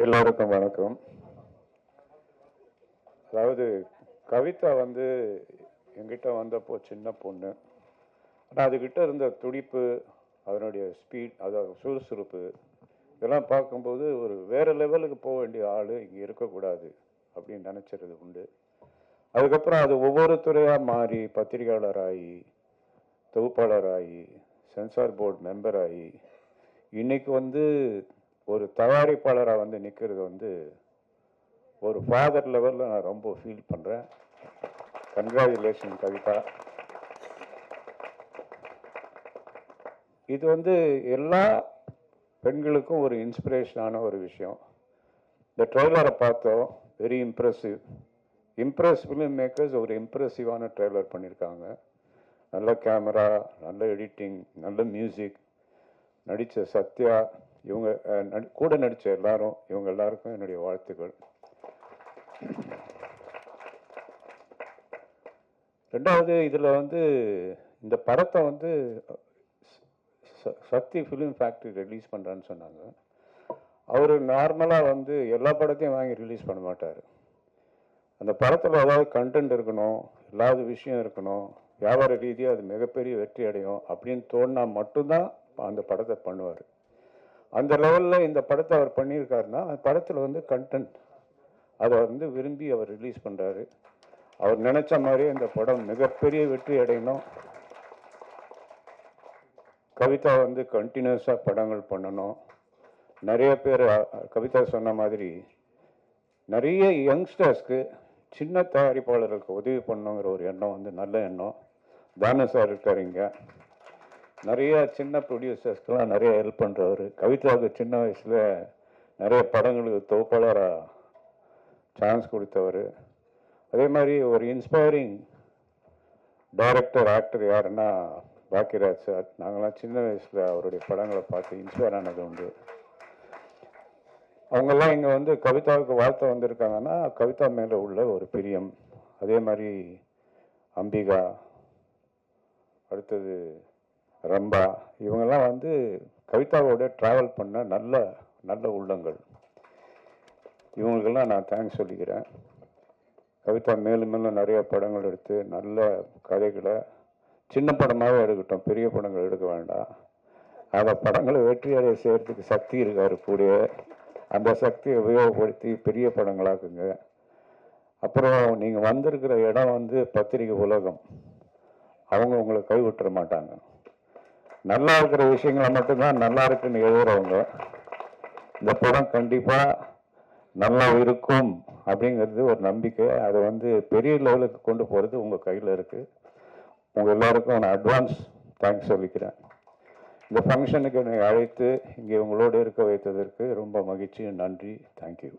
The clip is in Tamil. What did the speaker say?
எல்லாருக்கும் வணக்கம். அதாவது கவிதா வந்து என்கிட்ட வந்தப்போ சின்ன பொண்ணு, ஆனால் அதுகிட்ட இருந்த துடிப்பு, அதனுடைய ஸ்பீட், அதாவது சுறுசுறுப்பு, இதெல்லாம் பார்க்கும்போது ஒரு வேறு லெவலுக்கு போக வேண்டிய ஆள் இங்கே இருக்கக்கூடாது அப்படின்னு நினச்சிறது உண்டு. அதுக்கப்புறம் அது ஒவ்வொரு துறையாக மாறி பத்திரிகையாளராகி, தொகுப்பாளராகி, சென்சார் போர்டு மெம்பர் ஆகி, இன்னைக்கு வந்து ஒரு தயாரிப்பாளராக வந்து நிற்கிறது வந்து ஒரு ஃபாதர் லெவலில் நான் ரொம்ப ஃபீல் பண்ணுறேன். கங்க்ராச்சுலேஷன் கவிதா. இது வந்து எல்லா பெண்களுக்கும் ஒரு இன்ஸ்பிரேஷனான ஒரு விஷயம். இந்த ட்ரெய்லரை பார்த்தோம், வெரி இம்ப்ரெசிவ். ஃபிலிம் மேக்கர்ஸ் ஒரு இம்ப்ரெசிவான ட்ரெய்லர் பண்ணியிருக்காங்க. நல்ல கேமரா, நல்ல எடிட்டிங், நல்ல மியூசிக், நடித்த சத்யா, இவங்க கூட நடித்த எல்லாரும், இவங்க எல்லாருக்கும் என்னுடைய வாழ்த்துக்கள். ரெண்டாவது, இதில் வந்து இந்த படத்தை வந்து சக்தி ஃபிலிம் ஃபேக்ட்ரி ரிலீஸ் பண்ணுறான்னு சொன்னாங்க. அவர் நார்மலாக வந்து எல்லா படத்தையும் வாங்கி ரிலீஸ் பண்ண மாட்டார். அந்த படத்தில் ஏதாவது கண்டென்ட் இருக்கணும், ஏதாவது விஷயம் இருக்கணும், வியாபார ரீதியாக அது மிகப்பெரிய வெற்றி அடையும் அப்படின்னு தோணுனா மட்டும்தான் அந்த படத்தை பண்ணுவார். அந்த லெவலில் இந்த படத்தை அவர் பண்ணியிருக்காருன்னா, அந்த படத்தில் வந்து கண்டென்ட் அதை வந்து விரும்பி அவர் ரிலீஸ் பண்ணுறாரு. அவர் நினச்ச மாதிரியே இந்த படம் மிகப்பெரிய வெற்றி அடையணும். கவிதா வந்து கண்டினியூஸாக படங்கள் பண்ணணும். நிறைய பேர் கவிதா சொன்ன மாதிரி நிறைய யங்ஸ்டர்ஸ்க்கு, சின்ன தயாரிப்பாளர்களுக்கு உதவி பண்ணணுங்கிற ஒரு எண்ணம் வந்து நல்ல எண்ணம். தானு சார் இருக்கார் இங்கே. நிறைய சின்ன ப்ரொடியூசர்ஸ்க்கெலாம் நிறைய ஹெல்ப் பண்ணுறவர். கவிதாவுக்கு சின்ன வயசில் நிறைய படங்களுக்கு தொகுப்பாளராக சான்ஸ் கொடுத்தவர். அதே மாதிரி ஒரு இன்ஸ்பைரிங் டைரக்டர், ஆக்டர் யாருன்னா பாக்கியராஜ் சார். நாங்களாம் சின்ன வயசில் அவருடைய படங்களை பார்த்து இன்ஸ்பயர் ஆனது உண்டு. அவங்கெல்லாம் இங்கே வந்து கவிதாவுக்கு வாழ்த்த வந்திருக்காங்கன்னா கவிதா மேலே உள்ள ஒரு பிரியம். அதே மாதிரி அம்பிகா, அடுத்தது ரம்பா, இவங்கெல்லாம் வந்து கவிதாவோட ட்ராவல் பண்ண நல்ல நல்ல உள்ளங்கள். இவங்களுக்கெல்லாம் நான் தேங்க்ஸ் சொல்லிக்கிறேன். கவிதா மேலும் மேலும் நிறைய படங்கள் எடுத்து நல்ல கதைகளை, சின்ன படமாகவே எடுக்கட்டும், பெரிய படங்கள் எடுக்க வேண்டாம். அந்த படங்களை வெற்றியடைய செய்கிறதுக்கு சக்தி இருக்காரு கூட. அந்த சக்தியை உபயோகப்படுத்தி பெரிய படங்களாக்குங்க. அப்புறம் நீங்கள் வந்திருக்கிற இடம் வந்து பத்திரிகை உலகம். அவங்க உங்களை கைவிட்டுற மாட்டாங்க. நல்லா இருக்கிற விஷயங்களை மட்டும்தான் நல்லா இருக்குன்னு எழுதுறவங்க. இந்த படம் கண்டிப்பாக நல்லா இருக்கும் அப்படிங்கிறது ஒரு நம்பிக்கை. அதை வந்து பெரிய லெவலுக்கு கொண்டு போகிறது உங்கள் கையில் இருக்குது. உங்கள் எல்லாருக்கும் நான் அட்வான்ஸ் தேங்க்ஸ் சொல்லிக்கிறேன். இந்த ஃபங்க்ஷனுக்கு என்னை அழைத்து இங்கே உங்களோடு இருக்க வைத்ததற்கு ரொம்ப மகிழ்ச்சி, நன்றி, தேங்க்யூ.